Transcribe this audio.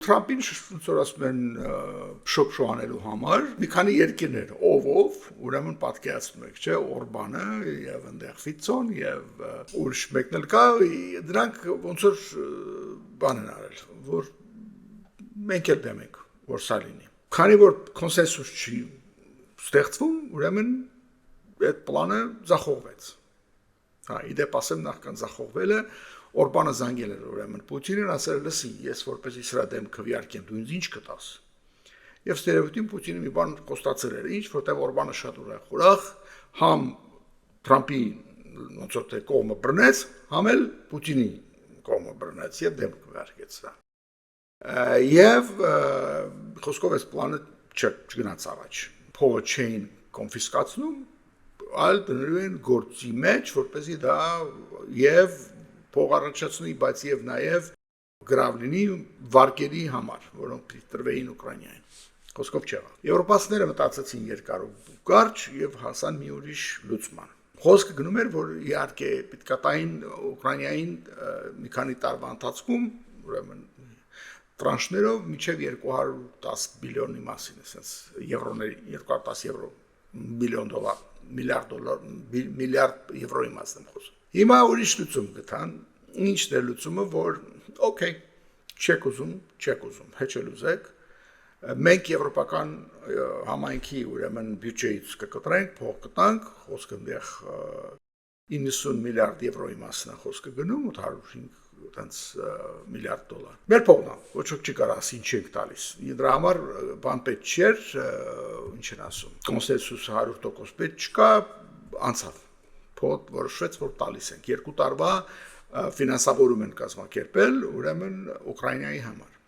Թրամփին շնորհասում են շոփշոհանելու համար մի քանի երկիրներ ով ուրեմն պատկերացնում եք, չէ, Օրբանը եւ այնտեղ Ֆիցոն եւ ուրիշ մեկն էլ կա, դրանք ոնց որ բան են արել, որ մենք էլ դեմ ենք, որ սա լինի։ Քանի որ կոնսենսուս չի ստեղծվում, ուրեմն այդ պլանը ձախողվեց։ Հա, իդեպ ասեմ նախքան ձախողվելը Օրբանը զանգել էր ուրեմն Պուտինին, ասել լսի, ես որպեսզի սրա դեմ քվեարկեմ, դու ինձ ինչ կտաս։ Եվ ստերեոտիպ Պուտինը մի բան խոստացել էր, ինչ, որտեղ Օրբանը շատ ուրախ, համ Թրամփի ոնց որ թե կողմը բռնեց, համ էլ Պուտինի կողմը բռնեց եւ դեմ քվեարկեց սրա։ Եվ խոսքով այս պլանը չգնաց առաջ։ Փողը չէին կոնֆիսկացնում, այլ դնում են գործի մեջ, որպեսզի դա եւ փող առաջացնի, բայց եւ նաեւ գրավ լինի վարկերի համար, որոնք տրվեին Ուկրաինային։ Խոսքով չեղավ։ Եվրոպացիները մտածեցին երկար ու կարճ եւ հասան մի ուրիշ լուծման։ Խոսքը գնում էր, որ իհարկե պետքատային Ուկրաինային մի քանի տարվա ընթացքում, ուրեմն տրանշներով մինչև 210 բիլիոնի մասին, ասես եվրոների 210 եվրո միլիոն դոլար, միլիարդ եվրոյի մասին եմ խոսում։ Հիմա ուրիշ լուծում գտան, ինչն է լուծումը, որ օքեյ, չեք ուզում, հեչել ուզեք, մենք եվրոպական համայնքի ուրեմն բյուջեից կկտրենք, փող կտանք, խոսքը այնտեղ 90 միլիարդ եվրոյի մասին է խոսքը գնում, 805 միլիարդ դոլար։ Մեր փողն է, ոչ ոք չի կարող ասի ինչ ենք տալիս։ Դրա համար բան պետք չէր, ինչ են ասում, կոնսենսուս 100% պետք չկա, անցավ։ Փոդ որոշվեց, որ տալիս ենք 2 տարվա ֆինանսավորում են կազմակերպել ուրեմն Ուկրաինայի համար։